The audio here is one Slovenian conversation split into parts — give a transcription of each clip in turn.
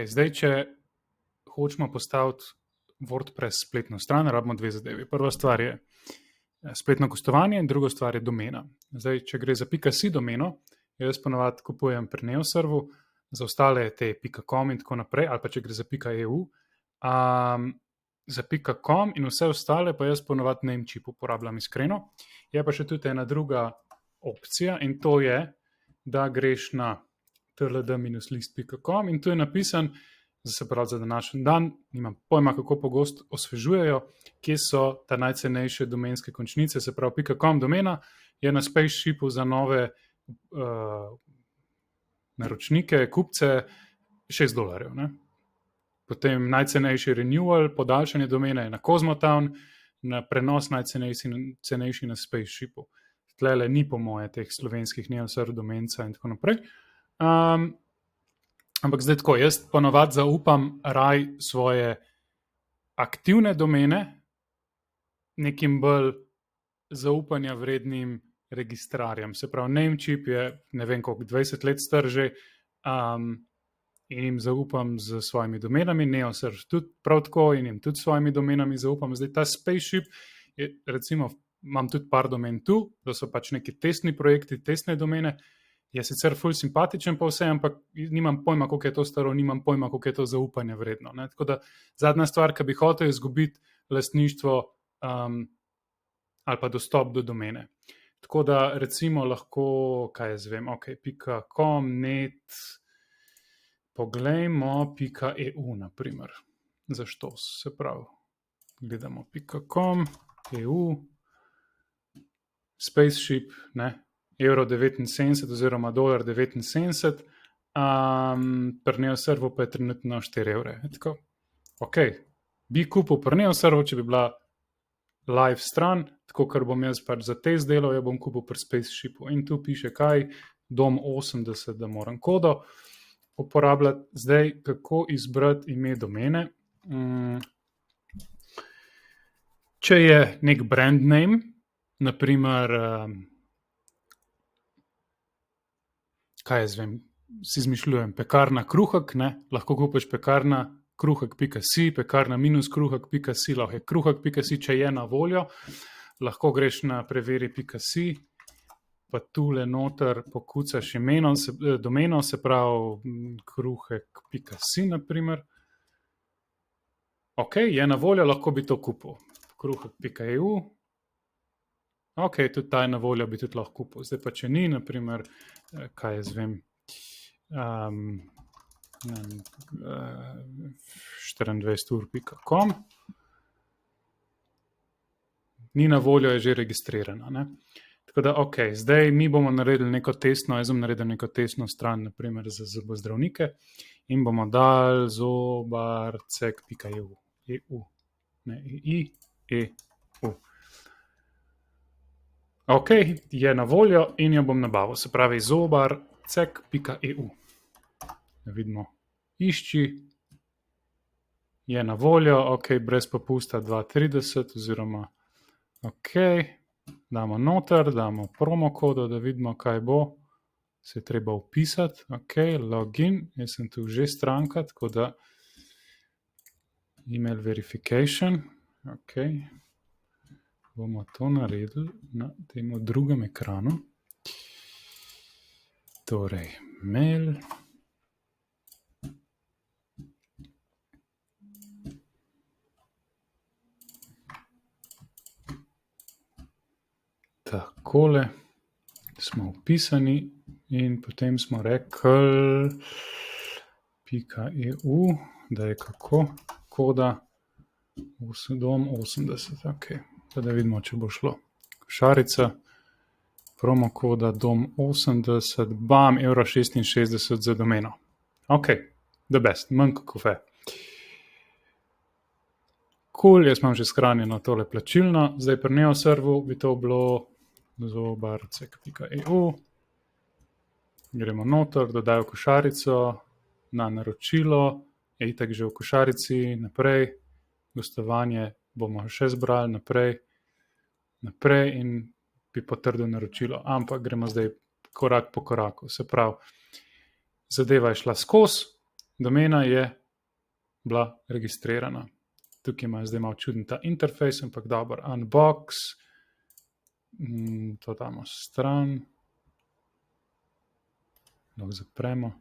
zdaj, če hočemo postaviti WordPress spletno stran, rabimo dve zadevi. Prva stvar je spletno gostovanje in druga stvar je domena. Zdaj, če gre za .si domeno, jaz ponovadi kupujem pri Neoservu, za ostale te .com in tako naprej, ali pa če gre za .eu. Za .com in vse ostale pa jaz ponovadi Namecheap uporabljam iskreno. Je pa še tudi ena druga opcija in to je, da greš na tld-list.com in tu je napisan, se pravi za današnji dan, nimam pojma, kako pogosto osvežujejo, kje so ta najcenejše domenske končnice, se pravi .com domena je na Spaceshipu za nove naročnike, kupce $6. Ne? Potem najcenejši renewal, podaljšanje domene je na Cosmotown, na prenos najcenejši na Spaceshipu. Tlele ni po moje teh slovenskih Neoserv domenca in tako naprej. Ampak zdaj tako, jaz ponovadi zaupam raj svoje aktivne domene nekim bolj zaupanja vrednim registrarjem. Se pravi, Namecheap je, ne vem koliko, 20 let star že in jim zaupam z svojimi domenami, Neoserv tudi prav tako in jim tudi svojimi domenami zaupam. Zdaj ta Spaceship je, recimo, imam tudi par domen tu, da so pač neki testni projekti, testne domene, je sicer ful simpatičen pa vse, ampak nimam pojma, koliko je to staro, nimam pojma, koliko je to zaupanje vredno. Ne? Tako da zadnja stvar, ki bi hotel izgubiti lastništvo ali pa dostop do domene. Tako da recimo lahko, kaj jaz vem, .com, net, poglejmo .eu naprimer. Zašto se pravi? Gledamo .com, EU, Spaceship, ne? €79 oziroma $79, pri Neoservu pa je trenutno €4. Tako, bi kupil pri Neoservu, če bi bila live stran, tako kar bom jaz pač za test delal, bom kupil pri Spaceshipu. In tu piše kaj, dom 80, da moram kodo uporabljati. Zdaj, kako izbrati ime domene? Če je nek brand name, naprimer, kaj jaz vem, si izmišljujem, pekarna Kruhek, ne, lahko kupiš pekarna kruhek.si, pekarna -kruhek.si, lahko je kruhek.si, če je na voljo, lahko greš na preveri.si, pa tule noter pokucaš domeno, se pravi kruhek.si naprimer. Je na voljo, lahko bi to kupil. Kruhek.eu, tudi ta je na voljo, bi tudi lahko kupil. Zdaj pa če ni, naprimer, kaj jaz vem, 24ur.com, ni na voljo, je že registrirana. Ne? Tako da, zdaj mi bomo naredili neko testno, jaz bom naredil neko testno stran, naprimer za zobozdravnike in bomo dali zobarcek.eu, ne, EU. Je na voljo in jo bom nabavil, se pravi zobarcek.eu. Da vidimo, išči, je na voljo, brez popusta 2,30 oziroma damo noter, damo promokodo, da vidimo, kaj bo, se je treba upisati, login, jaz sem tu že stranka, tako da email verification, bomo to naredili na tem drugem ekranu. Torej, mail. Takole smo vpisani in potem smo rekli .eu, da je kako, koda dom 80, da vidimo, če bo šlo. Košarica, promokoda dom 80, bam, €66 za domeno. The best, manj kot kafe. Cool, jaz imam že shranjeno tole plačilno, zdaj pri Neoservu bi to bilo zobarcek.eu, gremo noter, dodaj v košarico, na naročilo, je itak že v košarici, naprej, gostovanje bomo še zbrali, naprej in bi potrdil naročilo, ampak gremo zdaj korak po koraku, se pravi, zadeva je šla skozi, domena je bila registrirana. Tukaj ima zdaj malo čuden ta interfejs, ampak dober, unbox, to damo stran, lahko zapremo.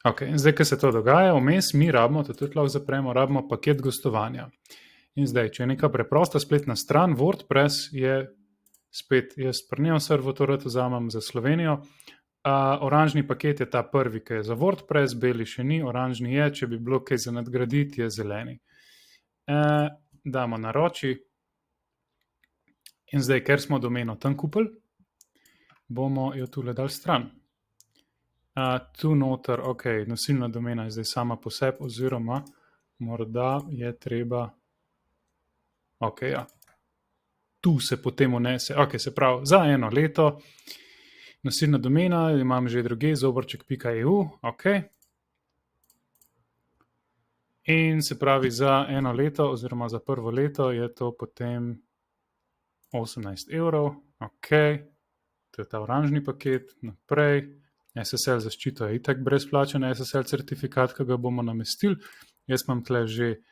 Ok, in zdaj, ko se to dogaja, vmes mi rabimo, to tudi lahko zapremo, rabimo paket gostovanja. In zdaj, če je neka preprosta spletna stran, WordPress je spet, jaz pri Neoservu to rad vzamem za Slovenijo. Oranžni paket je ta prvi, ki je za WordPress, beli še ni, oranžni je, če bi bilo kaj za nadgraditi, je zeleni. Damo naroči. In zdaj, ker smo domeno tam kupili, bomo jo tule dali stran. Tu noter, ok, nosilna domena je zdaj sama po sebi, oziroma morda je treba, ok, ja, tu se potem unese, ok, se pravi, za 1 leto, nosilna domena, imam že druge, zoborček.eu, ok. In se pravi, za 1 leto, oziroma za prvo leto je to potem 18 €, ok. To je ta oranžni paket, naprej. SSL zaščito je itak brezplačen SSL certifikat, ki ga bomo namestili. Jaz imam tle že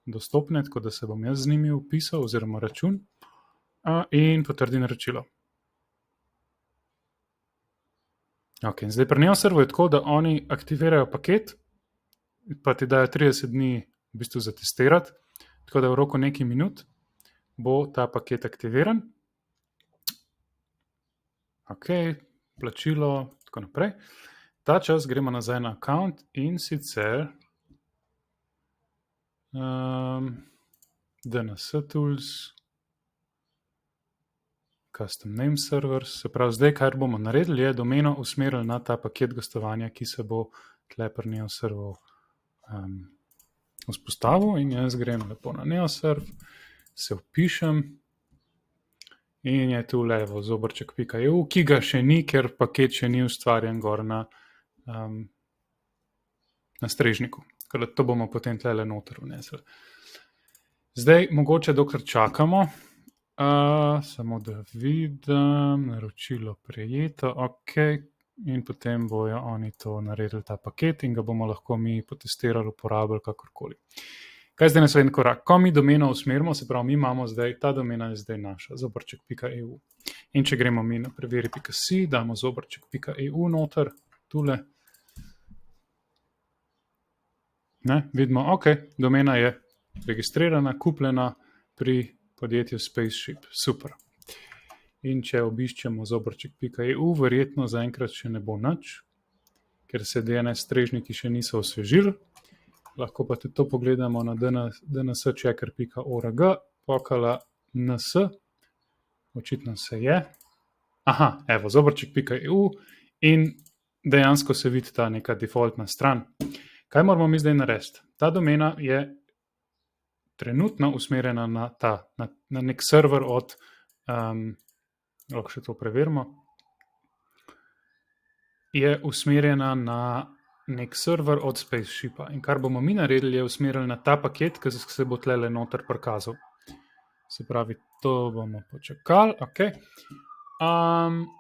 dostopne, tako da se bom jaz z njimi upisal, oziroma račun. In potrdi naročilo. Ok, zdaj pri Neoservu je tako, da oni aktivirajo paket, pa ti dajo 30 dni v bistvu za testirati, tako da v roku nekaj minut bo ta paket aktiviran. Ok, plačilo, tako naprej. Ta čas gremo nazaj na account in sicer DNS Tools, Custom Name Servers, se pravi zdaj, kar bomo naredili, je domeno usmerili na ta paket gostovanja, ki se bo tle pri Neoservu vzpostavil, in jaz grem lepo na Neoserv, se vpišem in je tu levo zoborček.eu, ki ga še ni, ker paket še ni ustvarjen gor na strežniku. To bomo potem tle noter vnesli. Zdaj, mogoče dokler čakamo, samo da vidim, naročilo prejeto, ok, in potem bojo oni to naredili, ta paket, in ga bomo lahko mi potestirali, uporabili, kakorkoli. Kaj je zdaj naslednji korak? Ko mi domeno usmerimo, se pravi, mi imamo zdaj, ta domena je zdaj naša, zoborček.eu. In če gremo mi na preveri.si, damo zoborček.eu noter, tule. Ne, vidimo, ok, domena je registrirana, kupljena pri podjetju Spaceship, super. In če obiščemo zoborček.eu, verjetno zaenkrat še ne bo nič, ker se DNS strežniki še niso osvežili. Lahko pa tudi to pogledamo na dnschecker.org, pokala ns, očitno se je. Aha, evo, zoborček.eu in dejansko se vidi ta neka defaultna stran. Kaj moramo mi zdaj narediti? Ta domena je trenutno usmerjena na nek server od, lahko še to preverimo, je usmerjena na nek server od Spaceshipa. In kar bomo mi naredili, je usmerili na ta paket, ki se bo tlele noter prikazal. Se pravi, to bomo počakali, ok.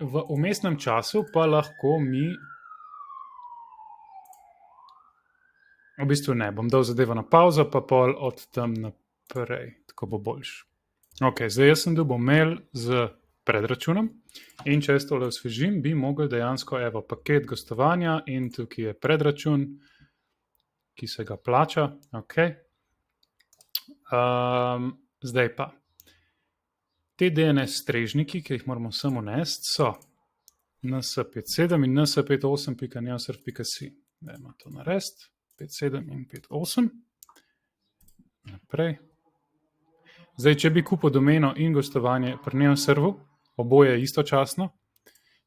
V vmesnem času pa lahko mi, v bistvu ne, bom dal zadevo na pauzo, pa pol od tam naprej, tako bo boljš. Ok, zdaj jaz sem dobil mail z predračunom in če jaz tole osvežim, bi mogel dejansko, evo, paket gostovanja in tukaj je predračun, ki se ga plača, ok. Zdaj pa, te DNS strežniki, ki jih moramo samo nesti, so ns57 in ns58.neoserv.si. Dajmo to narediti, 57 in 58. Naprej. Zdaj, če bi kupil domeno in gostovanje pri Neoservu, oboje istočasno,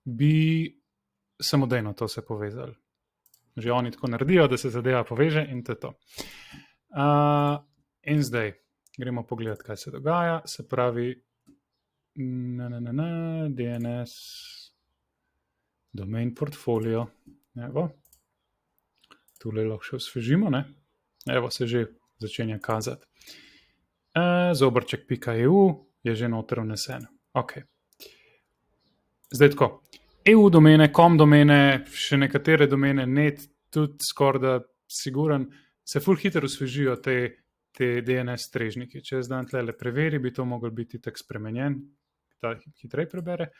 bi samodejno to se povezali. Že oni tako naredijo, da se zadeva poveže in to je to. In zdaj gremo pogledati, kaj se dogaja. Se pravi, DNS, domain portfolio, evo. Tule lahko še osvežimo, ne? Evo, se že začenja kazati. Zoborček.eu je že noter vnesen. Ok. Zdaj tako, EU domene, com domene, še nekatere domene, net, tudi skoraj da siguren, se ful hitro osvežijo te DNS strežniki. Če jaz dan tlele preveri, bi to mogel biti tak spremenjen, da hitrej prebere.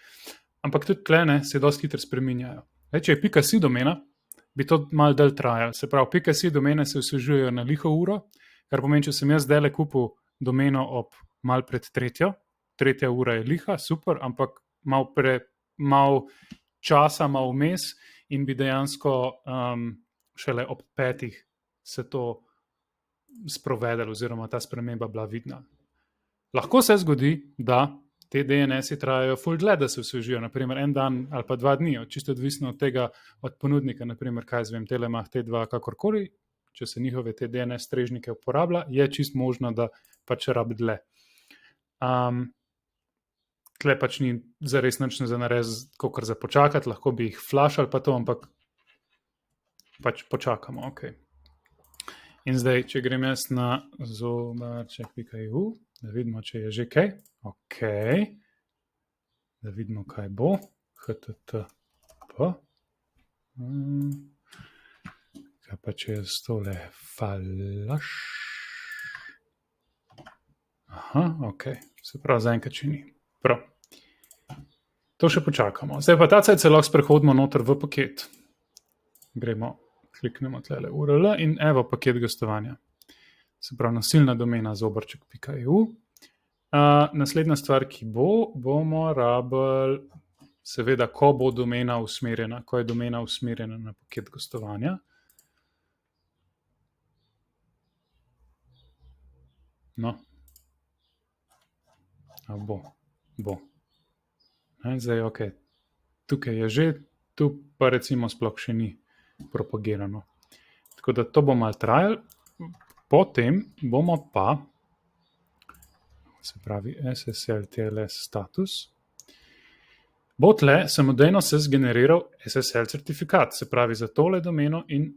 Ampak tudi tlene se dosti hitro spreminjajo. Če je .si domena, bi to malo dalj trajalo. Se pravi, .si domene se osvežujejo na liho uro, kar pomeni, če sem jaz zdajle kupil domeno ob malo pred tretja ura je liha, super, ampak malo časa, malo vmes in bi dejansko šele ob 5 se to sprovedelo oziroma ta sprememba bila vidna. Lahko se zgodi, da te DNS-i trajajo ful dlje, da se osvežijo, naprimer en dan ali pa 2 dni, čisto odvisno od tega, od ponudnika, naprimer, kaj zvem, Telemach, T2, kakorkoli, če se njihove te DNS strežnike uporablja, je čist možno, da pač rabi dlje. Tle pač ni zares nič za narediti, kakor za počakati, lahko bi jih flašali pa to, ampak pač počakamo, ok. In zdaj, če grem jaz na zobarček.eu, da vidimo, če je že kaj. Ok. Da vidimo, kaj bo. HTTP. Kaj pa če jaz tole flash? Aha, ok. Se pravi, zaenkrat še ni. Prav. To še počakamo. Zdaj pa ta cajt se lahko sprehodimo noter v paket. Gremo, kliknemo tlele URL in evo paket gostovanja. Se pravi, nosilna domena zobarček.eu. Naslednja stvar, ki bomo rabili, seveda, ko bo domena usmerjena, ko je domena usmerjena na paket gostovanja. No. Bo. Zdaj, ok. Tukaj je že, tu pa recimo sploh še ni propagirano. Tako da to bo malo trajalo. Potem bomo pa, se pravi SSL TLS status, bo tle samodejno se zgeneriral SSL certifikat, se pravi za tole domeno in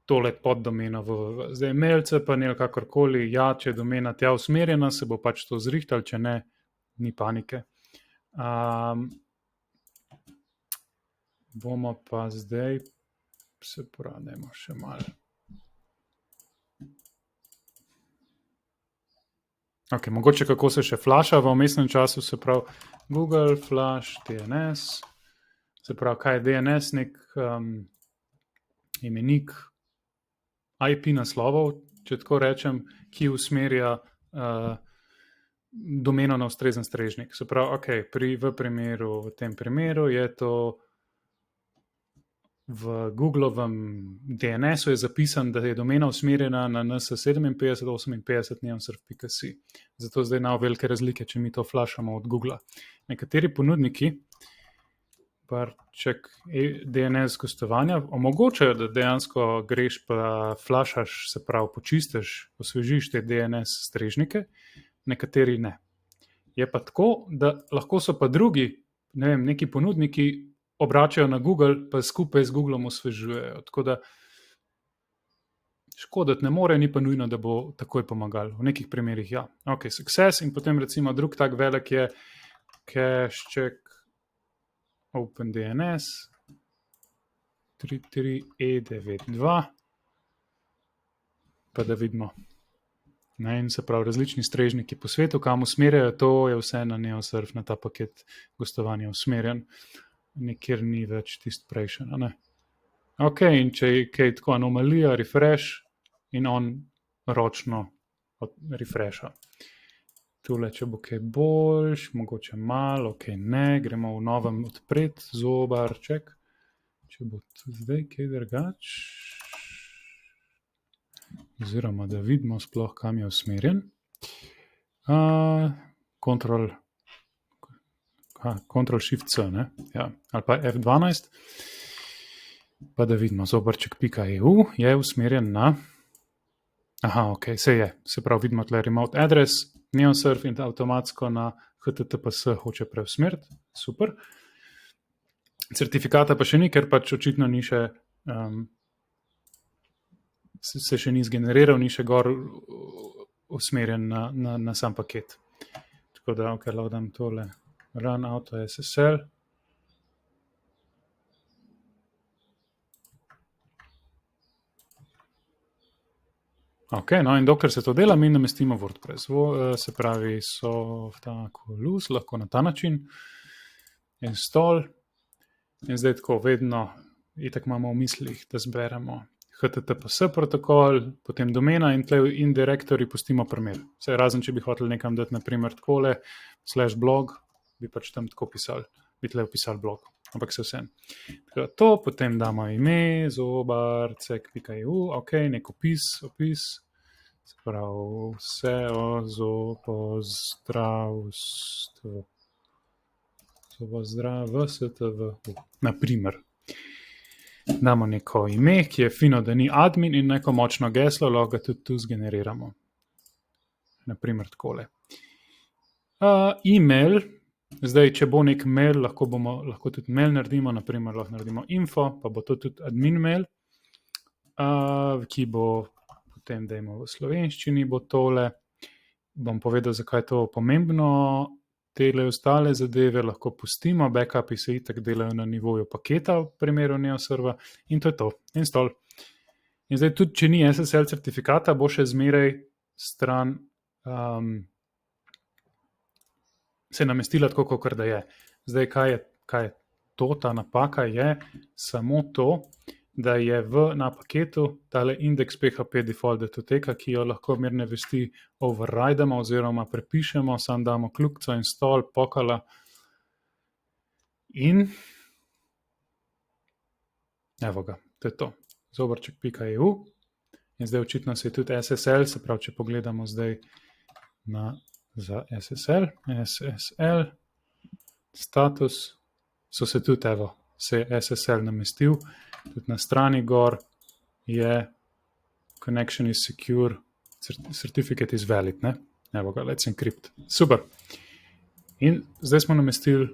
tole poddomeno www. Zdaj mail, cpnl, kakorkoli, ja, če je domena tja usmerjena, se bo pač to zrihtalo, če ne, ni panike. Bomo pa zdaj, se pravi, dajmo še malo. Ok, mogoče kako se še flasha v vmesnem času, se pravi Google Flash DNS, se pravi, kaj je DNS, nek imenik IP naslovov, če tako rečem, ki usmerja domeno na ustrezen strežnik. Se pravi, ok, v tem primeru je to v Googlovem DNS-u je zapisan, da je domena usmerjena na ns5758 neonsurf.si. Zato zdaj na velike razlike, če mi to flashamo od Googla. Nekateri ponudniki barček DNS gostovanja omogočajo, da dejansko greš pa flashaš, se pravi počistiš, osvežiš te DNS strežnike, nekateri ne. Je pa tako, da lahko so pa drugi, ne vem, neki ponudniki obračajo na Google, pa skupaj z Googlom osvežujejo. Tako da škoditi ne more, ni pa nujno, da bo takoj pomagal. V nekih primerih ja. Ok, success in potem recimo drug tak velik je cache check OpenDNS 33E92 pa da vidimo. In se pravi različni strežniki po svetu, kam usmerjajo, to je vse na Neosurf, na ta paket gostovanja usmerjen. Nikjer ni več tist prejšen, ne? Ok, in če je kaj tako anomalija, refresh in on ročno refresha. Tule, če bo kaj boljš, mogoče malo, ok, ne, gremo v novem odpret, zobarček, če bo tudi zdaj kaj drugač, oziroma da vidimo sploh, kam je usmerjen. Ctrl-Shift-C, ne, ja, ali pa F12, pa da vidimo, zobarček.eu je usmerjen na, ok, se pravi, vidimo tle remote address, Neosurf in avtomatsko na HTTPS hoče preusmeriti, super. Certifikata pa še ni, ker pač očitno ni še, se še ni zgeneriral, ni še gor usmerjen na sam paket. Tako da, ok, lahko dam tole, run auto SSL, Ok, no in dokler se to dela, mi namestimo WordPress. Se pravi, softacolus, lahko na ta način. Install. In zdaj tako vedno, itak imamo v mislih, da zberemo HTTPS protokol, potem domena in tle in direktori pustimo primer. Vse razen, če bi hotel nekam dati, naprimer takole, /blog, bi pač tam tako pisali, bi tle opisali blog, ampak se vsem. Tako to, potem damo ime, zobarcek.eu, ok, nek opis, se pravi vse o zobozdravstvu, naprimer. Damo neko ime, ki je fino, da ni admin in neko močno geslo, lahko ga tudi tu zgeneriramo. Naprimer takole. E-mail, zdaj, če bo nek mail, lahko tudi mail naredimo, naprimer lahko naredimo info, pa bo to tudi admin mail, ki bo potem, dajmo v slovenščini, bo tole. Bom povedal, zakaj je to pomembno. Tele ostale zadeve lahko pustimo, backupi se itak delajo na nivoju paketa v primeru NeoServa in to je to, install. In zdaj tudi, če ni SSL certifikata, bo še zmeraj stran se namestila tako, kakor da je. Zdaj, kaj je to, ta napaka je samo to, da je na paketu tale index PHP default datoteka, ki jo lahko mirne vesti overridemo oziroma prepišemo, sam damo kljukico install, pokala in evo ga, to je to, zobarček.eu in zdaj očitno se je tudi SSL, se pravi, če pogledamo zdaj za SSL, status, so se tudi, evo, se je SSL namestil, tudi na strani gor je connection is secure, certificate is valid, ne? Evo ga, let's encrypt. Super. In zdaj smo namestili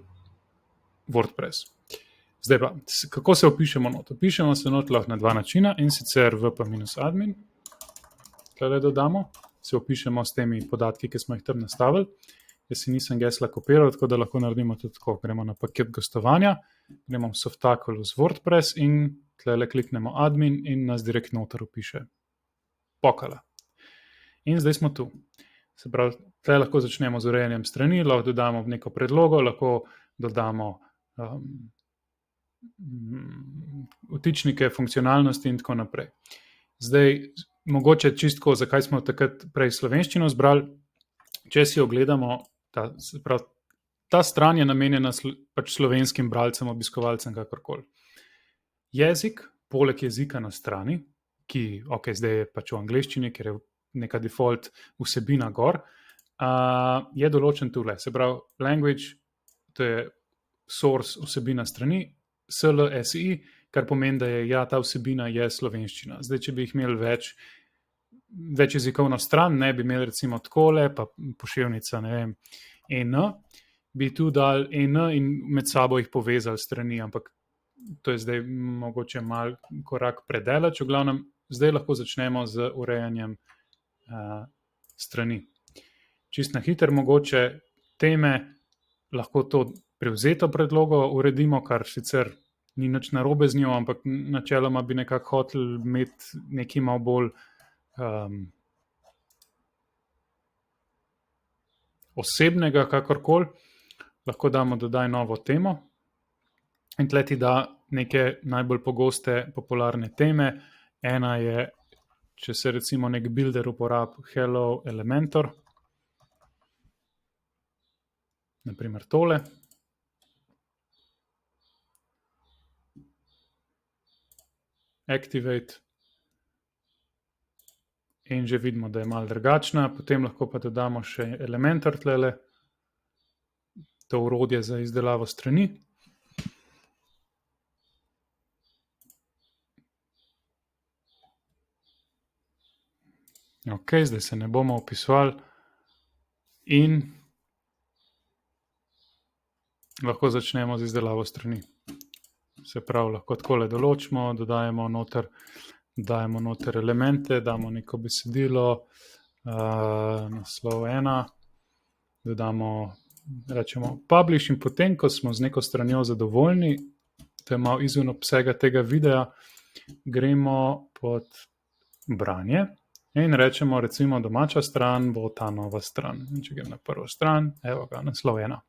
WordPress. Zdaj pa, kako se opišemo not? Opišemo se not lahko na dva načina in sicer vp-admin, tukaj dodamo, se opišemo s temi podatki, ki smo jih tam nastavili. Jaz si nisem gesla kopiral, tako da lahko naredimo tudi tako. Gremo na paket gostovanja, gremo v Softaculus WordPress in tle kliknemo admin in nas direkt noter opiše. Pokala. In zdaj smo tu. Se pravi, tle lahko začnemo z urejanjem strani, lahko dodamo neko predlogo, lahko dodamo vtičnike, funkcionalnosti in tako naprej. Zdaj, mogoče čistko, zakaj smo takrat prej slovenščino zbrali, če si ogledamo, ta stran je namenjena pač slovenskim bralcem, obiskovalcem, kakorkoli. Jezik, poleg jezika na strani, ki, ok, zdaj je pač v angleščini, ker je neka default vsebina gor, je določen tule. Se pravi, language, to je source vsebina strani, SLSI, kar pomeni, da je ta vsebina je slovenščina. Zdaj, če bi jih imeli več jezikovno stran, ne bi imeli recimo takole, pa poševnica, ne vem, EN, bi tu dal EN in med sabo jih povezali strani, ampak to je zdaj mogoče mal korak predaleč, v glavnem, zdaj lahko začnemo z urejanjem strani. Čist na hiter mogoče teme, lahko to prevzeto predlogo uredimo, kar sicer ni nič narobe z njo, ampak načeloma bi nekako hotel imeti nekaj malo bolj osebnega, kakorkoli, lahko damo dodaj novo temo in tle ti da neke najbolj pogoste popularne teme. Ena je, če se recimo nek builder uporab Hello Elementor, naprimer tole. Activate. In že vidimo, da je malo drugačna, potem lahko pa dodamo še Elementor tlele, to orodje za izdelavo strani. Ok, zdaj se ne bomo opisovali in lahko začnemo z izdelavo strani. Se pravi, lahko takole določimo, dodajemo noter elemente, damo neko besedilo, naslov 1, dodamo, rečemo publish in potem, ko smo z neko stranjo zadovoljni, to je malo izven obsega tega videa, gremo pod branje In rečemo, recimo, domača stran bo ta nova stran. In če grem na prvo stran, evo ga, naslov 1.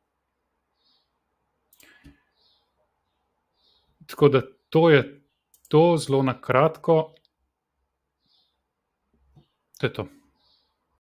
Tako da to je to, zelo na kratko. To je to.